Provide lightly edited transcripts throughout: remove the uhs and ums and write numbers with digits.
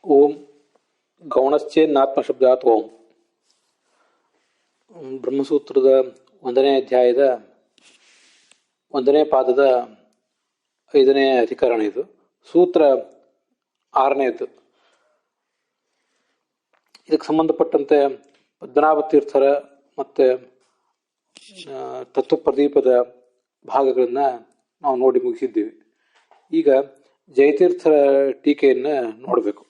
ಓಂ ಗೌಣಶ್ಚೇನ್ನಾತ್ಮಶಬ್ದಾತ್ ಓಂ. ಬ್ರಹ್ಮಸೂತ್ರದ 1ನೇ ಅಧ್ಯಾಯದ 1ನೇ ಪಾದದ 5ನೇ ಅಧಿಕರಣ ಇದು. ಸೂತ್ರ 6ನೇದು. ಇದಕ್ಕೆ ಸಂಬಂಧಪಟ್ಟಂತೆ ಪದ್ಮನಾಭ ತೀರ್ಥರ ಮತ್ತು ತತ್ವಪ್ರದೀಪದ ಭಾಗಗಳನ್ನು ನಾವು ನೋಡಿ ಮುಗಿಸಿದ್ದೀವಿ. ಈಗ ಜಯತೀರ್ಥರ ಟೀಕೆಯನ್ನು ನೋಡಬೇಕು.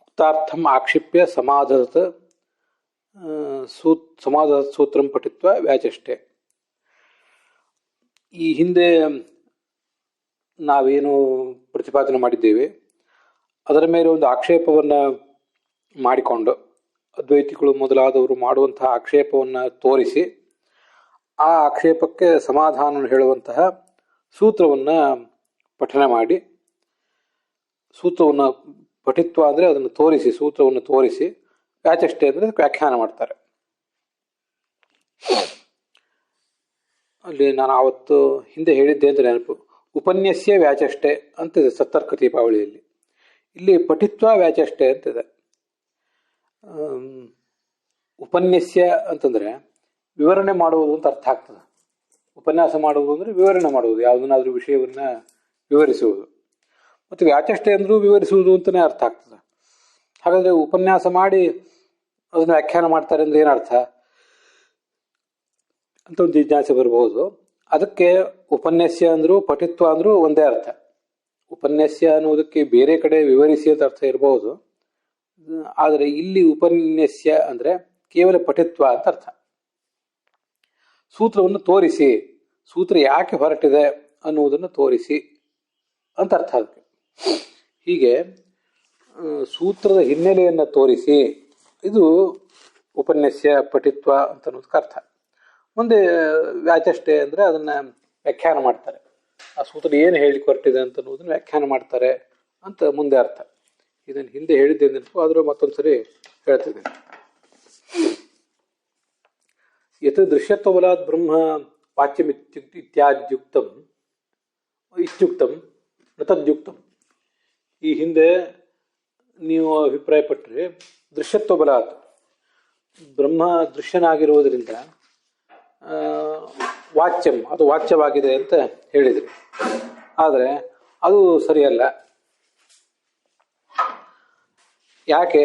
ಉಕ್ತಾರ್ಥಂ ಆಕ್ಷಿಪ್ಯ ಸಮಾಧತ ಸೂತ್ರಂ ಪಠಿತ್ವ ವ್ಯಾಚಷ್ಟೆ. ಈ ಹಿಂದೆ ನಾವೇನು ಪ್ರತಿಪಾದನೆ ಮಾಡಿದ್ದೇವೆ ಅದರ ಮೇಲೆ ಒಂದು ಆಕ್ಷೇಪವನ್ನು ಮಾಡಿಕೊಂಡು ಅದ್ವೈತಿಗಳು ಮೊದಲಾದವರು ಮಾಡುವಂತಹ ಆಕ್ಷೇಪವನ್ನು ತೋರಿಸಿ ಆ ಆಕ್ಷೇಪಕ್ಕೆ ಸಮಾಧಾನ ಹೇಳುವಂತಹ ಸೂತ್ರವನ್ನು ಪಠನೆ ಮಾಡಿ, ಸೂತ್ರವನ್ನು ಪಠಿತ್ವ ಅಂದರೆ ಅದನ್ನು ತೋರಿಸಿ, ಸೂತ್ರವನ್ನು ತೋರಿಸಿ, ವ್ಯಾಚಷ್ಟೆ ಅಂದರೆ ವ್ಯಾಖ್ಯಾನ ಮಾಡ್ತಾರೆ. ಅಲ್ಲಿ ನಾನು ಆವತ್ತು ಹಿಂದೆ ಹೇಳಿದ್ದೆ ಅಂತ ನೆನಪು. ಉಪನ್ಯಾಸ್ಯ ವ್ಯಾಚಷ್ಟೆ ಅಂತಿದೆ ಸತ್ತರ್ಕ ದೀಪಾವಳಿಯಲ್ಲಿ. ಇಲ್ಲಿ ಪಠಿತ್ವ ವ್ಯಾಚಷ್ಟೆ ಅಂತಿದೆ. ಉಪನ್ಯಾಸ್ಯ ಅಂತಂದರೆ ವಿವರಣೆ ಮಾಡುವುದು ಅಂತ ಅರ್ಥ ಆಗ್ತದೆ. ಉಪನ್ಯಾಸ ಮಾಡುವುದು ಅಂದರೆ ವಿವರಣೆ ಮಾಡುವುದು, ಯಾವುದನ್ನಾದ್ರೂ ವಿಷಯವನ್ನು ವಿವರಿಸುವುದು. ಮತ್ತು ವ್ಯಾಚಷ್ಟೆ ಅಂದರೂ ವಿವರಿಸುವುದು ಅಂತಲೇ ಅರ್ಥ ಆಗ್ತದೆ. ಹಾಗಾದರೆ ಉಪನ್ಯಾಸ ಮಾಡಿ ಅದನ್ನು ವ್ಯಾಖ್ಯಾನ ಮಾಡ್ತಾರೆ ಅಂದರೆ ಏನರ್ಥ ಅಂತ ಒಂದು ಜಿಜ್ಞಾಸೆ ಬರಬಹುದು. ಅದಕ್ಕೆ ಉಪನ್ಯಾಸ್ಯ ಅಂದರೂ ಪಠಿತ್ವ ಅಂದರೂ ಒಂದೇ ಅರ್ಥ. ಉಪನ್ಯಾಸ್ಯ ಅನ್ನೋದಕ್ಕೆ ಬೇರೆ ಕಡೆ ವಿವರಿಸಿ ಅಂತ ಅರ್ಥ ಇರಬಹುದು. ಆದರೆ ಇಲ್ಲಿ ಉಪನ್ಯಾಸ್ಯ ಅಂದರೆ ಕೇವಲ ಪಠಿತ್ವ ಅಂತ ಅರ್ಥ. ಸೂತ್ರವನ್ನು ತೋರಿಸಿ, ಸೂತ್ರ ಯಾಕೆ ಹೊರಟಿದೆ ಅನ್ನುವುದನ್ನು ತೋರಿಸಿ ಅಂತ ಅರ್ಥ. ಅದಕ್ಕೆ ಹೀಗೆ ಸೂತ್ರದ ಹಿನ್ನೆಲೆಯನ್ನು ತೋರಿಸಿ, ಇದು ಉಪನ್ಯಾಸ್ಯ ಪಠಿತ್ವ ಅಂತ ಅನ್ನೋದಕ್ಕೆ ಅರ್ಥ. ಮುಂದೆ ವ್ಯಾಚಷ್ಟೆ ಅಂದರೆ ಅದನ್ನು ವ್ಯಾಖ್ಯಾನ ಮಾಡ್ತಾರೆ. ಆ ಸೂತ್ರ ಏನು ಹೇಳಿಕ್ಕೆ ಹೊರಟಿದೆ ಅಂತ ಅನ್ನೋದನ್ನು ವ್ಯಾಖ್ಯಾನ ಮಾಡ್ತಾರೆ ಅಂತ ಮುಂದೆ ಅರ್ಥ. ಇದನ್ನು ಹಿಂದೆ ಹೇಳಿದ್ದೆ ನೆನಪು, ಆದರೂ ಮತ್ತೊಂದ್ಸರಿ ಹೇಳ್ತಿದ್ದೇನೆ. ಯತ್ ದೃಶ್ಯತ್ವಬಲಾತ್ ಬ್ರಹ್ಮ ವಾಚ್ಯಂ ಇತ್ಯಾದ್ಯುಕ್ತಂ ಇತ್ಯುಕ್ತಂ ನತದ್ಯುಕ್ತಂ. ಈ ಹಿಂದೆ ನೀವು ಅಭಿಪ್ರಾಯಪಟ್ಟರೆ ದೃಶ್ಯತ್ವಬಲಾತ್ ಬ್ರಹ್ಮ ದೃಶ್ಯನಾಗಿರುವುದರಿಂದ ವಾಚ್ಯಂ, ಅದು ವಾಚ್ಯವಾಗಿದೆ ಅಂತ ಹೇಳಿದ್ರಿ. ಆದರೆ ಅದು ಸರಿಯಲ್ಲ. ಯಾಕೆ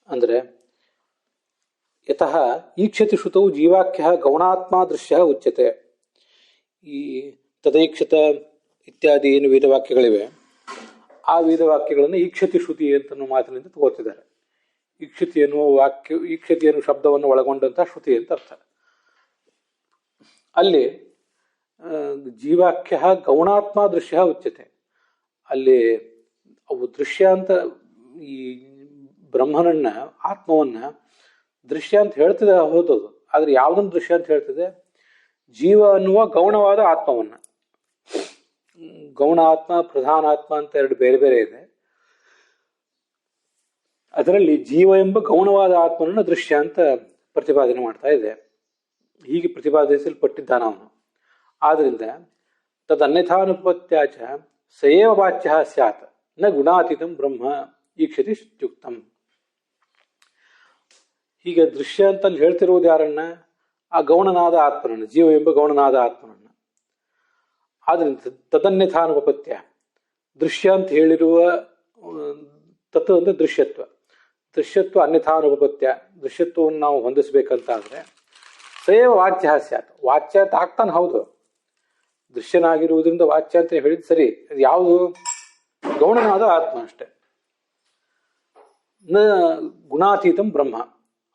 ಅಂದರೆ ಯತಃ ಈಕ್ಷತಿ ಶ್ರುತವು ಜೀವಾಖ್ಯ ಗೌಣಾತ್ಮ ದೃಶ್ಯ ಉಚ್ಯತೆ. ಈ ತದೈಕ್ಷತ ಇತ್ಯಾದಿ ಏನು ವೇದವಾಕ್ಯಗಳಿವೆ, ಆ ವೇದವಾಕ್ಯಗಳನ್ನು ಈಕ್ಷತಿ ಶ್ರುತಿ ಅಂತ ಮಾತಿನಿಂದ ತಗೋತಿದ್ದಾರೆ. ಈಕ್ಷತಿ ಎನ್ನುವ ವಾಕ್ಯ, ಈಕ್ಷತಿ ಎನ್ನುವ ಶಬ್ದವನ್ನು ಒಳಗೊಂಡಂತಹ ಶ್ರುತಿ ಅಂತ ಅರ್ಥ. ಅಲ್ಲಿ ಜೀವಾಖ್ಯ ಗೌಣಾತ್ಮ ದೃಶ್ಯ ಉಚ್ಯತೆ. ಅಲ್ಲಿ ಅವು ದೃಶ್ಯ ಅಂತ, ಈ ಬ್ರಹ್ಮನನ್ನ, ಆತ್ಮವನ್ನ ದೃಶ್ಯ ಅಂತ ಹೇಳ್ತದೆ ಹೋದದು. ಆದರೆ ಯಾವುದನ್ನು ದೃಶ್ಯ ಅಂತ ಹೇಳ್ತದೆ? ಜೀವ ಅನ್ನುವ ಗೌಣವಾದ ಆತ್ಮವನ್ನ. ಗೌಣ ಆತ್ಮ, ಪ್ರಧಾನ ಆತ್ಮ ಅಂತ ಎರಡು ಬೇರೆ ಬೇರೆ ಇದೆ. ಅದರಲ್ಲಿ ಜೀವ ಎಂಬ ಗೌಣವಾದ ಆತ್ಮನನ್ನು ದೃಶ್ಯ ಅಂತ ಪ್ರತಿಪಾದನೆ ಮಾಡ್ತಾ ಇದೆ. ಹೀಗೆ ಪ್ರತಿಪಾದಿಸಲ್ಪಟ್ಟಿದ್ದಾನ ಅವನು. ಆದ್ರಿಂದ ತದನ್ಯಥಾನುಪತ್ಯಾಚ ಸಯೇವ ವಾಚ್ಯ ಸ್ಯಾತ್ ನ ಗುಣಾತೀತಂ ಬ್ರಹ್ಮ ಈಕ್ಷತಿ ಇತ್ಯುಕ್ತಂ. ಹೀಗೆ ದೃಶ್ಯ ಅಂತಲ್ಲಿ ಹೇಳ್ತಿರುವುದು ಯಾರನ್ನ? ಆ ಗೌಣನಾದ ಆತ್ಮನನ್ನು, ಜೀವ ಎಂಬ ಗೌಣನಾದ ಆತ್ಮನನ್ನು. ಆದ್ರಿಂದ ತದನ್ಯಥಾನುಪತ್ಯ, ದೃಶ್ಯ ಅಂತ ಹೇಳಿರುವ ತತ್ವ ಅಂದರೆ ದೃಶ್ಯತ್ವ. ದೃಶ್ಯತ್ವ ಅನ್ಯಥಾನುಪತ್ಯ, ದೃಶ್ಯತ್ವವನ್ನು ನಾವು ಹೊಂದಿಸ್ಬೇಕಂತಾದ್ರೆ ಸಯೇವ ವಾಚ್ಯ ಸ್ಯಾತ್, ವಾಚ್ಯ ಅಂತ ಆಗ್ತಾನೆ. ಹೌದು, ದೃಶ್ಯನಾಗಿರುವುದರಿಂದ ವಾಚ್ಯ ಅಂತ ಹೇಳಿದ್ ಸರಿ. ಅದು ಯಾವುದು? ಗೌಣನಾದ ಆತ್ಮ ಅಷ್ಟೆ. ನ ಗುಣಾತೀತಂ ಬ್ರಹ್ಮ.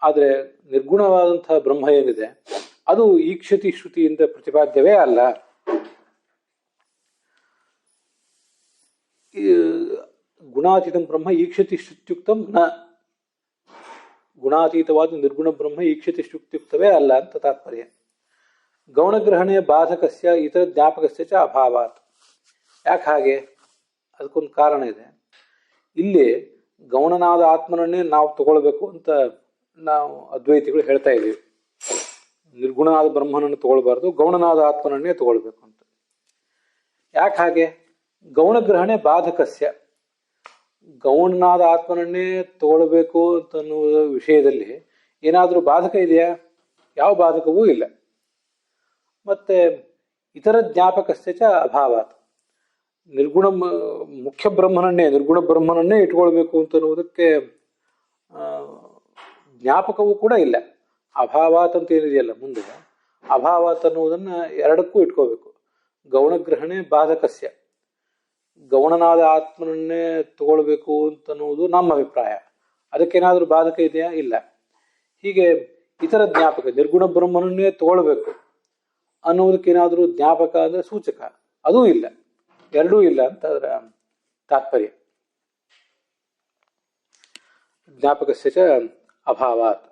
ಆದರೆ ನಿರ್ಗುಣವಾದಂತಹ ಬ್ರಹ್ಮ ಏನಿದೆ ಅದು ಈಕ್ಷತಿ ಶ್ರುತಿಯಿಂದ ಪ್ರತಿಪಾದ್ಯವೇ ಅಲ್ಲ. ಗುಣಾತೀತಂ ಬ್ರಹ್ಮ ಈಕ್ಷತಿ ಶ್ರುತ್ಯುಕ್ತಂ ನ. ಗುಣಾತೀತವಾದ ನಿರ್ಗುಣ ಬ್ರಹ್ಮ ಈಕ್ಷತಿ ಶ್ರುತ್ಯುಕ್ತವೇ ಅಲ್ಲ ಅಂತ ತಾತ್ಪರ್ಯ. ಗೌಣಗ್ರಹಣೆ ಬಾಧಕಸ್ಯ ಇತರ ಜ್ಞಾಪಕಸ್ಯ ಚ ಅಭಾವಾತ್. ಯಾಕೆ ಹಾಗೆ? ಅದಕ್ಕೊಂದು ಕಾರಣ ಇದೆ. ಇಲ್ಲಿ ಗೌಣನಾದ ಆತ್ಮನನ್ನೇ ನಾವು ತಗೊಳ್ಬೇಕು ಅಂತ ನಾವು ಅದ್ವೈತಿಗಳು ಹೇಳ್ತಾ ಇದ್ದೀವಿ. ನಿರ್ಗುಣನಾದ ಬ್ರಹ್ಮನನ್ನು ತಗೊಳ್ಬಾರ್ದು, ಗೌಣನಾದ ಆತ್ಮನನ್ನೇ ತಗೊಳ್ಬೇಕು ಅಂತ. ಯಾಕೆ ಹಾಗೆ? ಗೌಣಗ್ರಹಣೆ ಬಾಧಕಸ್ಯ, ಗೌಣನಾದ ಆತ್ಮನನ್ನೇ ತಗೊಳ್ಬೇಕು ಅಂತನ್ನುವ ವಿಷಯದಲ್ಲಿ ಏನಾದರೂ ಬಾಧಕ ಇದೆಯಾ? ಯಾವ ಬಾಧಕವೂ ಇಲ್ಲ. ಮತ್ತೆ ಇತರ ಜ್ಞಾಪಕಸ್ಯ ಚ ಅಭಾವಾತ್, ನಿರ್ಗುಣ ಮುಖ್ಯ ಬ್ರಹ್ಮನನ್ನೇ ನಿರ್ಗುಣ ಬ್ರಹ್ಮನನ್ನೇ ಇಟ್ಕೊಳ್ಬೇಕು ಅಂತನ್ನುವುದಕ್ಕೆ ಜ್ಞಾಪಕವೂ ಕೂಡ ಇಲ್ಲ. ಅಭಾವಾತ್ ಅಂತ ಏನಿದೆಯಲ್ಲ ಮುಂದೆ, ಅಭಾವಾತ್ ಅನ್ನುವುದನ್ನ ಎರಡಕ್ಕೂ ಇಟ್ಕೋಬೇಕು. ಗೌಣಗ್ರಹಣೆ ಬಾಧಕಸ್ಯ, ಗೌಣನಾದ ಆತ್ಮನನ್ನೇ ತಗೊಳ್ಬೇಕು ಅಂತನ್ನುವುದು ನಮ್ಮ ಅಭಿಪ್ರಾಯ. ಅದಕ್ಕೇನಾದರೂ ಬಾಧಕ ಇದೆಯಾ? ಇಲ್ಲ. ಹೀಗೆ ಇತರ ಜ್ಞಾಪಕ, ನಿರ್ಗುಣ ಬ್ರಹ್ಮನನ್ನೇ ತಗೊಳ್ಬೇಕು ಅನ್ನುವುದಕ್ಕೇನಾದರೂ ಜ್ಞಾಪಕ ಅಂದ್ರೆ ಸೂಚಕ, ಅದೂ ಇಲ್ಲ. ಎರಡೂ ಇಲ್ಲ ಅಂತ ಅದರ ತಾತ್ಪರ್ಯ. ಜ್ಞಾಪಕಸ್ಯ ಚ ಅಭಾವಾತ್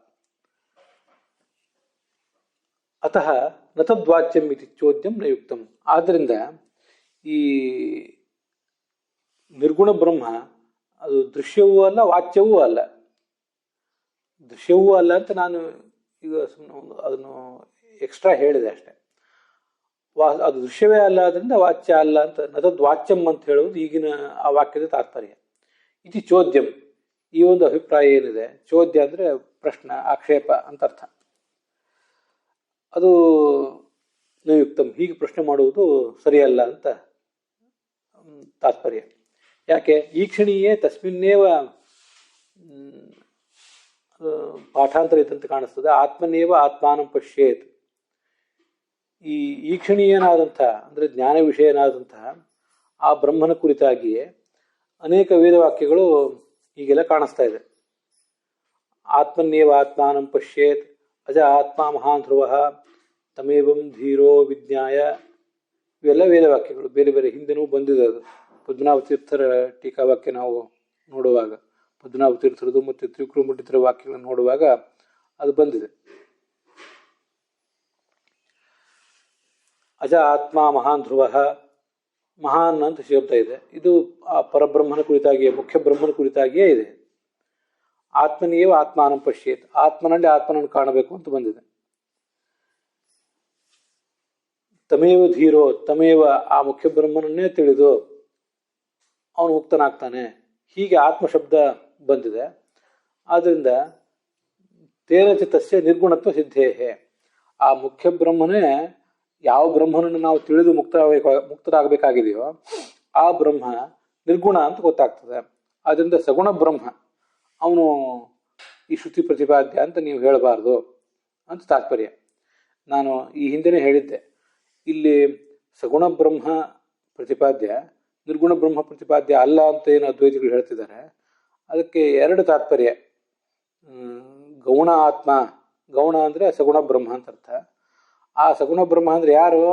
ಅತಃ ನ ತದ್ವಾಚ್ಯಂ ಇತಿ ಚೋದ್ಯಂ ನ ಯುಕ್ತಂ. ಆದ್ದರಿಂದ ಈ ನಿರ್ಗುಣ ಬ್ರಹ್ಮ ಅದು ದೃಶ್ಯವೂ ಅಲ್ಲ, ವಾಚ್ಯವೂ ಅಲ್ಲ. ದೃಶ್ಯವೂ ಅಲ್ಲ ಅಂತ ನಾನು ಈಗ ಅದನ್ನು ಎಕ್ಸ್ಟ್ರಾ ಹೇಳಿದೆ ಅಷ್ಟೆ. ಅದು ದೃಶ್ಯವೇ ಅಲ್ಲ, ಅದರಿಂದ ವಾಚ್ಯ ಅಲ್ಲ ಅಂತ ನತದ್ವಾಚ್ಯಂ ಅಂತ ಹೇಳುವುದು ಈಗಿನ ಆ ವಾಕ್ಯದ ತಾತ್ಪರ್ಯ. ಇತಿ ಚೋದ್ಯಂ, ಈ ಒಂದು ಅಭಿಪ್ರಾಯ ಏನಿದೆ, ಚೋದ್ಯ ಅಂದ್ರೆ ಪ್ರಶ್ನೆ, ಆಕ್ಷೇಪ ಅಂತ ಅರ್ಥ. ಅದು ನಯುಕ್ತಂ, ಹೀಗೆ ಪ್ರಶ್ನೆ ಮಾಡುವುದು ಸರಿಯಲ್ಲ ಅಂತ ತಾತ್ಪರ್ಯ. ಯಾಕೆ? ಈಕ್ಷಣೀಯೇ ತಸ್ಮಿನ್ನೇವ ಪಾಠಾಂತರ ಇದ್ದಂತೆ ಕಾಣಿಸ್ತದೆ. ಆತ್ಮನೇವ ಆತ್ಮಾನಂ ಪಶ್ಯೇತ್. ಈ ಈಕ್ಷಣೀಯನಾದಂಥ ಅಂದ್ರೆ ಜ್ಞಾನ ವಿಷಯನಾದಂತಹ ಆ ಬ್ರಹ್ಮನ ಕುರಿತಾಗಿಯೇ ಅನೇಕ ವೇದವಾಕ್ಯಗಳು ಹೀಗೆಲ್ಲ ಕಾಣಿಸ್ತಾ ಇದೆ. ಆತ್ಮನ್ನೇವ ಆತ್ಮಾನಂ ಪಶ್ಯೇತ್, ಅಜ ಆತ್ಮ ಮಹಾನ್ ಧ್ರುವ, ತಮೇವಂ ಧೀರೋ ವಿಜ್ಞಾಯ. ಇವೆಲ್ಲ ವೇದವಾಕ್ಯಗಳು ಬೇರೆ ಬೇರೆ ಹಿಂದೆನೂ ಬಂದಿದೆ. ಅದು ಪದ್ಮನಾಭ ತೀರ್ಥರ ಟೀಕಾವಾಕ್ಯ ನಾವು ನೋಡುವಾಗ, ಪದ್ಮನಾಭ ತೀರ್ಥರದು ಮತ್ತು ತ್ರಿವಿಕ್ರಮಪಂಡಿತರ ವಾಕ್ಯಗಳನ್ನು ನೋಡುವಾಗ ಅದು ಬಂದಿದೆ. ಅಜ ಆತ್ಮ ಮಹಾನ್ ಧ್ರುವ, ಮಹಾನ್ ಅಂತ ಶಬ್ದ ಇದೆ. ಇದು ಆ ಪರಬ್ರಹ್ಮನ ಕುರಿತಾಗಿಯೇ, ಮುಖ್ಯ ಬ್ರಹ್ಮನ ಕುರಿತಾಗಿಯೇ ಇದೆ. ಆತ್ಮನೇವ ಆತ್ಮಾನಂ ಪಶ್ಯೇತ್, ಆತ್ಮನಲ್ಲಿ ಆತ್ಮನನ್ನು ಕಾಣಬೇಕು ಅಂತ ಬಂದಿದೆ. ತಮೇವ ಧೀರೋ, ತಮೇವ ಆ ಮುಖ್ಯ ಬ್ರಹ್ಮನನ್ನೇ ತಿಳಿದು ಅವನು ಮುಕ್ತನಾಗ್ತಾನೆ. ಹೀಗೆ ಆತ್ಮ ಶಬ್ದ ಬಂದಿದೆ. ಆದ್ದರಿಂದ ತೇನಚಿತಸ್ಯ ನಿರ್ಗುಣತ್ವ ಸಿದ್ಧೇಹೆ, ಆ ಮುಖ್ಯ ಬ್ರಹ್ಮನೇ ಯಾವ ಬ್ರಹ್ಮನನ್ನು ನಾವು ತಿಳಿದು ಮುಕ್ತರಾಗಬೇಕಾಗಿದೆಯೋ ಆ ಬ್ರಹ್ಮ ನಿರ್ಗುಣ ಅಂತ ಗೊತ್ತಾಗ್ತದೆ. ಆದ್ದರಿಂದ ಸಗುಣ ಬ್ರಹ್ಮ ಅವನು ಈ ಶ್ರುತಿ ಪ್ರತಿಪಾದ್ಯ ಅಂತ ನೀವು ಹೇಳಬಾರ್ದು ಅಂತ ತಾತ್ಪರ್ಯ. ನಾನು ಈ ಹಿಂದೆನೇ ಹೇಳಿದ್ದೆ, ಇಲ್ಲಿ ಸಗುಣ ಬ್ರಹ್ಮ ಪ್ರತಿಪಾದ್ಯ, ನಿರ್ಗುಣ ಬ್ರಹ್ಮ ಪ್ರತಿಪಾದ್ಯ ಅಲ್ಲ ಅಂತ ಏನು ಅದ್ವೈತಿಗಳು ಹೇಳ್ತಿದ್ದಾರೆ. ಅದಕ್ಕೆ ಎರಡು ತಾತ್ಪರ್ಯ. ಗೌಣ ಆತ್ಮ, ಗೌಣ ಅಂದ್ರೆ ಸಗುಣ ಬ್ರಹ್ಮ ಅಂತ ಅರ್ಥ. ಆ ಸಗುಣ ಬ್ರಹ್ಮ ಅಂದ್ರೆ ಯಾರು?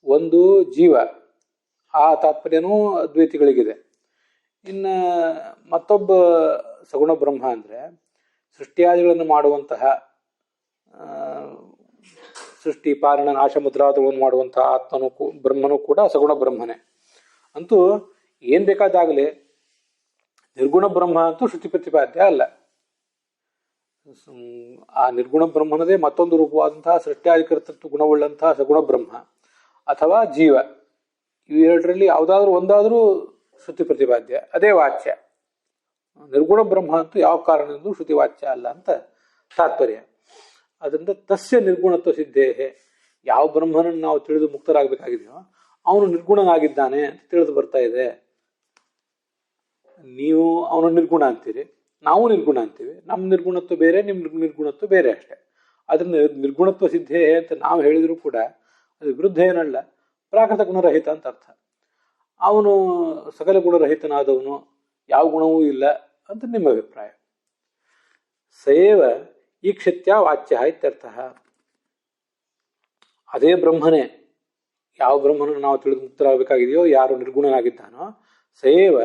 ಒಂದು ಜೀವ, ಆ ತಾತ್ಪರ್ಯನೂ ಅದ್ವೈತಿಗಳಿಗಿದೆ. ಇನ್ನು ಮತ್ತೊಬ್ಬ ಸಗುಣ ಬ್ರಹ್ಮ ಅಂದ್ರೆ ಸೃಷ್ಟಿಯಾದಿಗಳನ್ನು ಮಾಡುವಂತಹ, ಸೃಷ್ಟಿ ಪಾಲನ ನಾಶ ಮುದ್ರಾದಗಳನ್ನು ಮಾಡುವಂತಹ ಆತ್ಮನೂ ಬ್ರಹ್ಮನೂ ಕೂಡ ಸಗುಣ ಬ್ರಹ್ಮನೇ. ಅಂತೂ ಏನ್ ಬೇಕಾದಾಗಲಿ ನಿರ್ಗುಣ ಬ್ರಹ್ಮ ಅಂತೂ ಶ್ರುತಿ ಪ್ರತಿಪಾದ್ಯ ಅಲ್ಲ. ಆ ನಿರ್ಗುಣ ಬ್ರಹ್ಮನದೇ ಮತ್ತೊಂದು ರೂಪವಾದಂತಹ ಸೃಷ್ಟಿಯಾದಿಕರ್ತೃತ್ವ ಗುಣವುಳ್ಳಂತಹ ಸಗುಣ ಬ್ರಹ್ಮ ಅಥವಾ ಜೀವ, ಇವೆರಡರಲ್ಲಿ ಯಾವುದಾದ್ರೂ ಒಂದಾದ್ರೂ ಶ್ರುತಿ ಪ್ರತಿಪಾದ್ಯ, ಅದೇ ವಾಚ್ಯ. ನಿರ್ಗುಣ ಬ್ರಹ್ಮ ಅಂತೂ ಯಾವ ಕಾರಣದಿಂದ ಶ್ರುತಿ ವಾಚ್ಯ ಅಲ್ಲ ಅಂತ ತಾತ್ಪರ್ಯ. ಅದರಿಂದ ತಸ್ಯ ನಿರ್ಗುಣತ್ವ ಸಿದ್ಧೇಹೆ, ಯಾವ ಬ್ರಹ್ಮನನ್ನು ನಾವು ತಿಳಿದು ಮುಕ್ತರಾಗಬೇಕಾಗಿದೆಯೋ ಅವನು ನಿರ್ಗುಣನಾಗಿದ್ದಾನೆ ಅಂತ ತಿಳಿದು ಬರ್ತಾ ಇದೆ. ನೀವು ಅವನು ನಿರ್ಗುಣ ಅಂತೀರಿ, ನಾವು ನಿರ್ಗುಣ ಅಂತೀವಿ. ನಮ್ಮ ನಿರ್ಗುಣತ್ವ ಬೇರೆ, ನಿಮ್ಮ ನಿರ್ಗುಣತ್ವ ಬೇರೆ ಅಷ್ಟೇ. ಅದರಿಂದ ನಿರ್ಗುಣತ್ವ ಸಿದ್ಧೇ ಅಂತ ನಾವು ಹೇಳಿದ್ರು ಕೂಡ ಅದು ವಿರುದ್ಧ ಏನಲ್ಲ, ಪ್ರಾಕೃತ ಗುಣರಹಿತ ಅಂತ ಅರ್ಥ. ಅವನು ಸಕಲ ಗುಣರಹಿತನಾದವನು, ಯಾವ ಗುಣವೂ ಇಲ್ಲ ಅಂತ ನಿಮ್ಮ ಅಭಿಪ್ರಾಯ. ಸಯೇವ ಈಕ್ಷತ್ಯ ವಾಚ್ಯ ಇತ್ಯರ್ಥ. ಅದೇ ಬ್ರಹ್ಮನೇ, ಯಾವ ಬ್ರಹ್ಮನನ್ನು ನಾವು ತಿಳಿದು ಮುಕ್ತರಾಗಬೇಕಾಗಿದೆಯೋ, ಯಾರು ನಿರ್ಗುಣನಾಗಿದ್ದಾನೋ, ಸಯೇವ